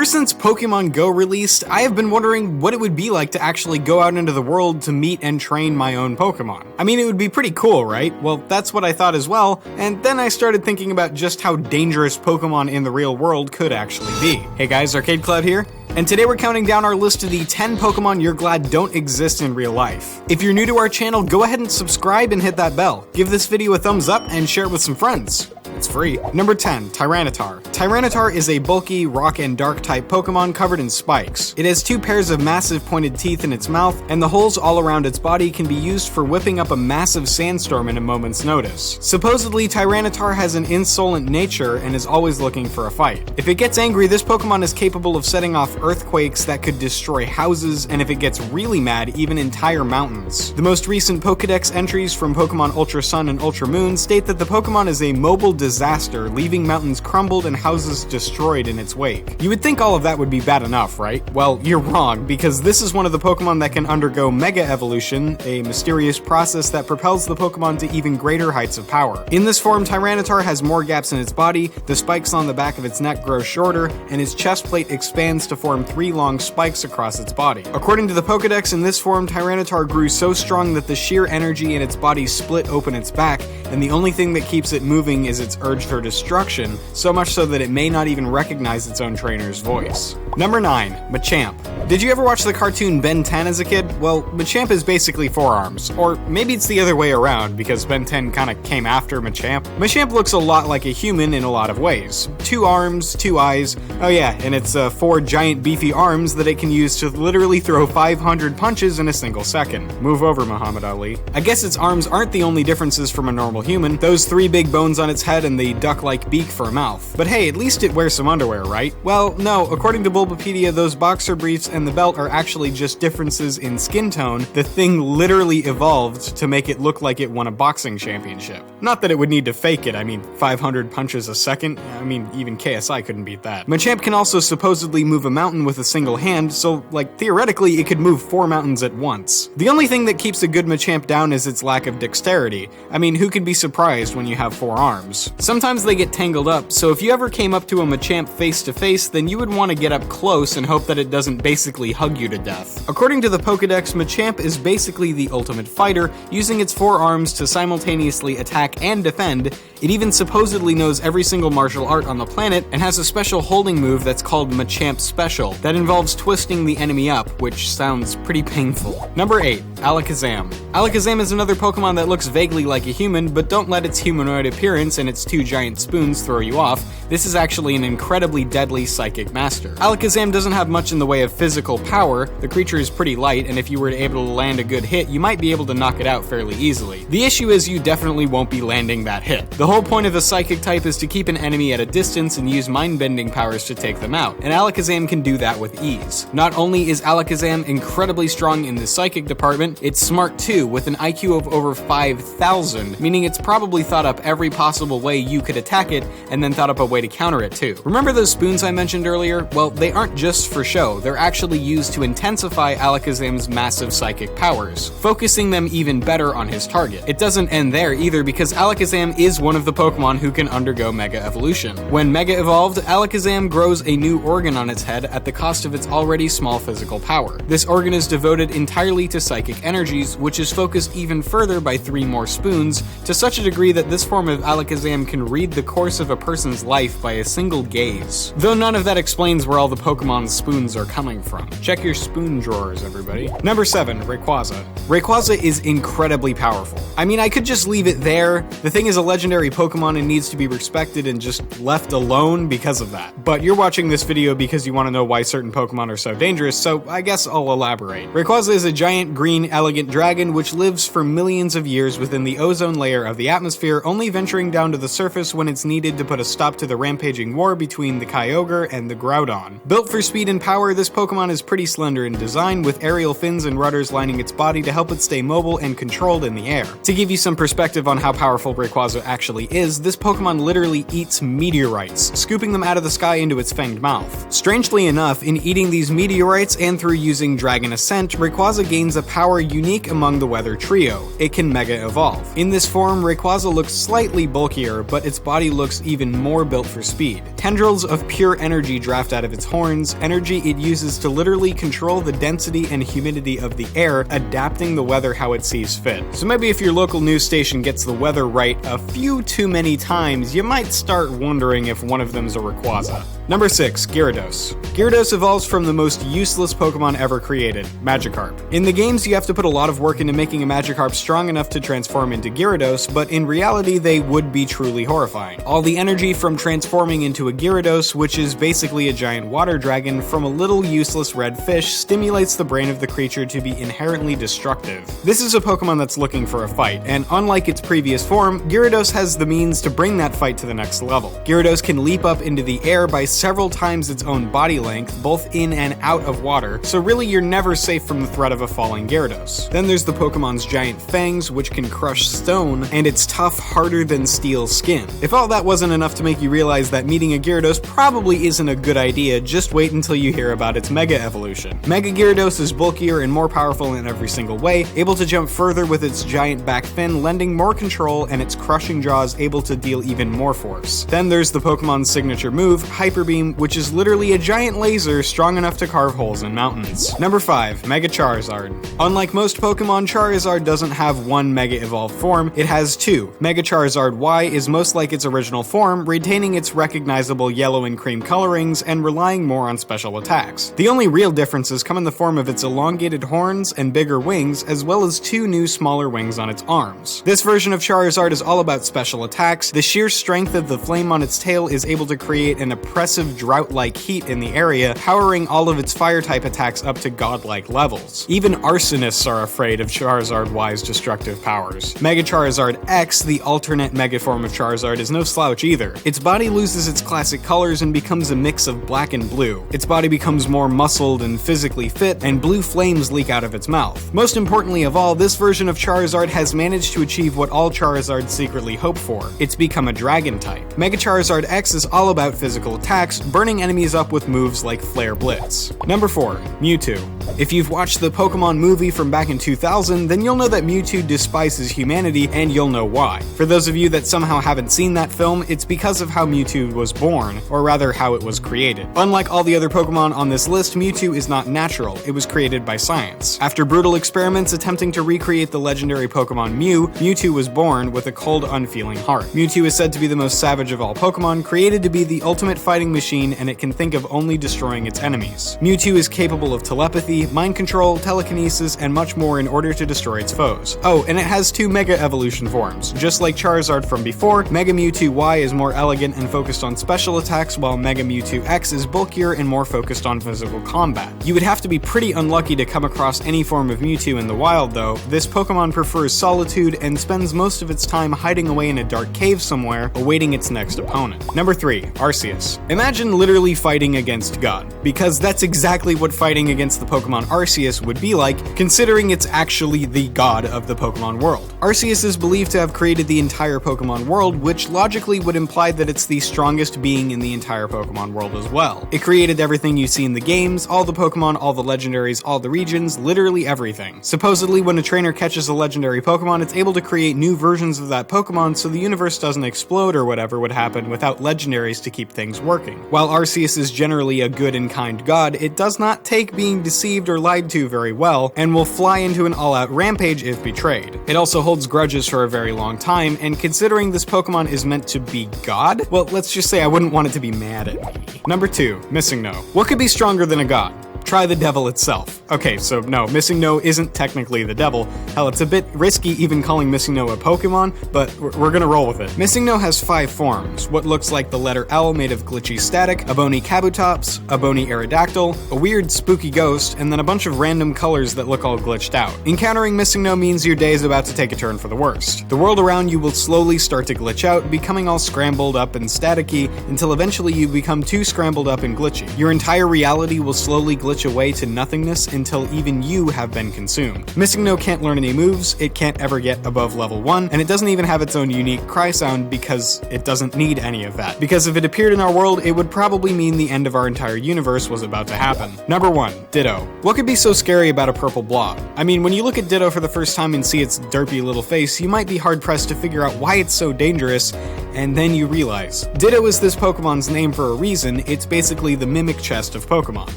Ever since Pokemon Go released, I have been wondering what it would be like to actually go out into the world to meet and train my own Pokemon. I mean, it would be pretty cool, right? Well, that's what I thought as well, and then I started thinking about just how dangerous Pokemon in the real world could actually be. Hey guys, ArcadeCloud here. And today we're counting down our list of the 10 Pokemon you're glad don't exist in real life. If you're new to our channel, go ahead and subscribe and hit that bell. Give this video a thumbs up and share it with some friends. It's free. Number 10, Tyranitar. Tyranitar is a bulky, rock and dark type Pokemon covered in spikes. It has 2 pairs of massive pointed teeth in its mouth, and the holes all around its body can be used for whipping up a massive sandstorm in a moment's notice. Supposedly, Tyranitar has an insolent nature and is always looking for a fight. If it gets angry, this Pokemon is capable of setting off earthquakes that could destroy houses, and if it gets really mad, even entire mountains. The most recent Pokedex entries from Pokemon Ultra Sun and Ultra Moon state that the Pokemon is a mobile disaster, leaving mountains crumbled and houses destroyed in its wake. You would think all of that would be bad enough, right? Well, you're wrong, because this is one of the Pokemon that can undergo Mega Evolution, a mysterious process that propels the Pokemon to even greater heights of power. In this form, Tyranitar has more gaps in its body, the spikes on the back of its neck grow shorter, and its chest plate expands to form 3 long spikes across its body. According to the Pokedex, in this form, Tyranitar grew so strong that the sheer energy in its body split open its back, and the only thing that keeps it moving is its urge for destruction, so much so that it may not even recognize its own trainer's voice. Number 9, Machamp. Did you ever watch the cartoon Ben 10 as a kid? Well, Machamp is basically 4 arms, or maybe it's the other way around, because Ben 10 kinda came after Machamp. Machamp looks a lot like a human in a lot of ways. 2 arms, 2 eyes, oh yeah, and it's 4 giant beefy arms that it can use to literally throw 500 punches in a single second. Move over, Muhammad Ali. I guess its arms aren't the only differences from a normal human, those 3 big bones on its head and the duck-like beak for a mouth. But hey, at least it wears some underwear, right? Well, no, according to Bulbapedia, those boxer briefs and the belt are actually just differences in skin tone. The thing literally evolved to make it look like it won a boxing championship. Not that it would need to fake it, I mean, 500 punches a second? I mean, even KSI couldn't beat that. Machamp can also supposedly move a mountain with a single hand, so, like, theoretically, it could move 4 mountains at once. The only thing that keeps a good Machamp down is its lack of dexterity. I mean, who could be surprised when you have 4 arms? Sometimes they get tangled up, so if you ever came up to a Machamp face to face, then you would want to get up close and hope that it doesn't basically hug you to death. According to the Pokedex, Machamp is basically the ultimate fighter, using its 4 arms to simultaneously attack and defend. It even supposedly knows every single martial art on the planet and has a special holding move that's called Machamp Special that involves twisting the enemy up, which sounds pretty painful. Number 8, Alakazam. Alakazam is another Pokemon that looks vaguely like a human, but don't let its humanoid appearance and its 2 giant spoons throw you off. This is actually an incredibly deadly psychic master. Alakazam doesn't have much in the way of physical power. The creature is pretty light, and if you were able to land a good hit, you might be able to knock it out fairly easily. The issue is you definitely won't be landing that hit. The whole point of a psychic type is to keep an enemy at a distance and use mind-bending powers to take them out, and Alakazam can do that with ease. Not only is Alakazam incredibly strong in the psychic department, it's smart too, with an IQ of over 5,000, meaning it's probably thought up every possible way you could attack it, and then thought up a way to counter it too. Remember those spoons I mentioned earlier? Well, they aren't just for show, they're actually used to intensify Alakazam's massive psychic powers, focusing them even better on his target. It doesn't end there either, because Alakazam is one of the Pokemon who can undergo Mega Evolution. When Mega Evolved, Alakazam grows a new organ on its head at the cost of its already small physical power. This organ is devoted entirely to psychic energies, which is focused even further by 3 more spoons, to such a degree that this form of Alakazam can read the course of a person's life by a single gaze. Though none of that explains where all the Pokemon's spoons are coming from. Check your spoon drawers, everybody. Number 7, Rayquaza. Rayquaza is incredibly powerful. I mean, I could just leave it there. The thing is a legendary Pokemon and needs to be respected and just left alone because of that. But you're watching this video because you want to know why certain Pokemon are so dangerous, so I guess I'll elaborate. Rayquaza is a giant green elegant dragon which lives for millions of years within the ozone layer of the atmosphere, only venturing down to the surface when it's needed to put a stop to the rampaging war between the Kyogre and the Groudon. Built for speed and power, this Pokemon is pretty slender in design, with aerial fins and rudders lining its body to help it stay mobile and controlled in the air. To give you some perspective on how powerful Rayquaza actually is, this Pokemon literally eats meteorites, scooping them out of the sky into its fanged mouth. Strangely enough, in eating these meteorites and through using Dragon Ascent, Rayquaza gains a power unique among the Weather Trio. It can Mega Evolve. In this form, Rayquaza looks slightly bulkier, power, but its body looks even more built for speed. Tendrils of pure energy draft out of its horns, energy it uses to literally control the density and humidity of the air, adapting the weather how it sees fit. So maybe if your local news station gets the weather right a few too many times, you might start wondering if one of them's a Rayquaza. Number 6. Gyarados. Gyarados evolves from the most useless Pokemon ever created, Magikarp. In the games, you have to put a lot of work into making a Magikarp strong enough to transform into Gyarados, but in reality, they would be truly horrifying. All the energy from transforming into a Gyarados, which is basically a giant water dragon, from a little useless red fish, stimulates the brain of the creature to be inherently destructive. This is a Pokemon that's looking for a fight, and unlike its previous form, Gyarados has the means to bring that fight to the next level. Gyarados can leap up into the air by several times its own body length, both in and out of water, so really you're never safe from the threat of a falling Gyarados. Then there's the Pokemon's giant fangs, which can crush stone, and its tough, harder than steel skin. If all that wasn't enough to make you realize that meeting a Gyarados probably isn't a good idea, just wait until you hear about its Mega Evolution. Mega Gyarados is bulkier and more powerful in every single way, able to jump further with its giant back fin, lending more control, and its crushing jaws able to deal even more force. Then there's the Pokemon's signature move, Hyper Beam, which is literally a giant laser strong enough to carve holes in mountains. Number 5. Mega Charizard. Unlike most Pokemon, Charizard doesn't have one Mega Evolved form, it has two. Mega Charizard Y is most like its original form, retaining its recognizable yellow and cream colorings and relying more on special attacks. The only real differences come in the form of its elongated horns and bigger wings, as well as two new smaller wings on its arms. This version of Charizard is all about special attacks. The sheer strength of the flame on its tail is able to create an oppressive drought-like heat in the area, powering all of its fire-type attacks up to godlike levels. Even arsonists are afraid of Charizard Y's destructive powers. Mega Charizard X, the alternate mega form of Charizard, is no slouch either. Its body loses its classic colors and becomes a mix of black and blue. Its body becomes more muscled and physically fit, and blue flames leak out of its mouth. Most importantly of all, this version of Charizard has managed to achieve what all Charizards secretly hope for. It's become a dragon type. Mega Charizard X is all about physical attacks, burning enemies up with moves like Flare Blitz. Number 4. Mewtwo. If you've watched the Pokemon movie from back in 2000, then you'll know that Mewtwo despises humanity, and you'll know why. For those of you that somehow haven't seen that film, it's because of how Mewtwo was born, or rather how it was created. Unlike all the other Pokemon on this list, Mewtwo is not natural, it was created by science. After brutal experiments attempting to recreate the legendary Pokemon Mew, Mewtwo was born with a cold, unfeeling heart. Mewtwo is said to be the most savage of all Pokemon, created to be the ultimate fighting machine, and it can think of only destroying its enemies. Mewtwo is capable of telepathy, mind control, telekinesis, and much more in order to destroy its foes. Oh, and it has two Mega Evolution forms. Just like Charizard from before, Mega Mewtwo Y is more elegant and focused on special attacks, while Mega Mewtwo X is bulkier and more focused on physical combat. You would have to be pretty unlucky to come across any form of Mewtwo in the wild, though. This Pokemon prefers solitude and spends most of its time hiding away in a dark cave somewhere, awaiting its next opponent. Number 3. Arceus. Imagine literally fighting against God, because that's exactly what fighting against the Pokemon Arceus would be like, considering it's actually the god of the Pokemon world. Arceus is believed to have created the entire Pokemon world, which logically would imply that it's the strongest being in the entire Pokemon world as well. It created everything you see in the games, all the Pokemon, all the legendaries, all the regions, literally everything. Supposedly, when a trainer catches a legendary Pokemon, it's able to create new versions of that Pokemon so the universe doesn't explode or whatever would happen without legendaries to keep things working. While Arceus is generally a good and kind god, it does not take being deceived or lied to very well, and will fly into an all-out rampage if betrayed. It also holds grudges for a very long time, and considering this Pokemon is meant to be God, well, let's just say I wouldn't want it to be mad at me. Number 2. Missingno. What could be stronger than a god? Try the devil itself. Okay, so no, Missingno isn't technically the devil. Hell, it's a bit risky even calling Missingno a Pokemon, but we're gonna roll with it. Missingno has 5 forms, what looks like the letter L made of glitchy static, a bony Kabutops, a bony Aerodactyl, a weird spooky ghost, and then a bunch of random colors that look all glitched out. Encountering Missingno means your day is about to take a turn for the worst. The world around you will slowly start to glitch out, becoming all scrambled up and staticky, until eventually you become too scrambled up and glitchy. Your entire reality will slowly glitch glitch away to nothingness until even you have been consumed. Missingno can't learn any moves, it can't ever get above level 1, and it doesn't even have its own unique cry sound because it doesn't need any of that. Because if it appeared in our world, it would probably mean the end of our entire universe was about to happen. Number 1. Ditto. What could be so scary about a purple blob? I mean, when you look at Ditto for the first time and see its derpy little face, you might be hard-pressed to figure out why it's so dangerous, and then you realize. Ditto is this Pokemon's name for a reason. It's basically the mimic chest of Pokemon.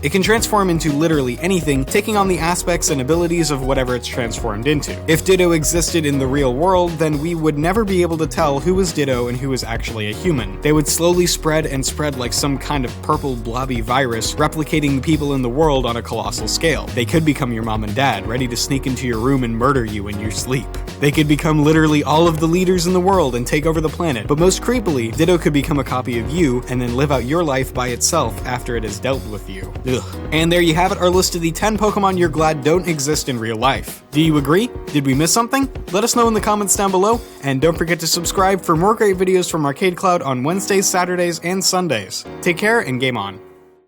It can transform into literally anything, taking on the aspects and abilities of whatever it's transformed into. If Ditto existed in the real world, then we would never be able to tell who was Ditto and who was actually a human. They would slowly spread and spread like some kind of purple blobby virus, replicating the people in the world on a colossal scale. They could become your mom and dad, ready to sneak into your room and murder you in your sleep. They could become literally all of the leaders in the world and take over the planet, but most creepily, Ditto could become a copy of you and then live out your life by itself after it has dealt with you. Ugh. And there you have it, our list of the 10 Pokemon you're glad don't exist in real life. Do you agree? Did we miss something? Let us know in the comments down below, and don't forget to subscribe for more great videos from ArcadeCloud on Wednesdays, Saturdays, and Sundays. Take care and game on.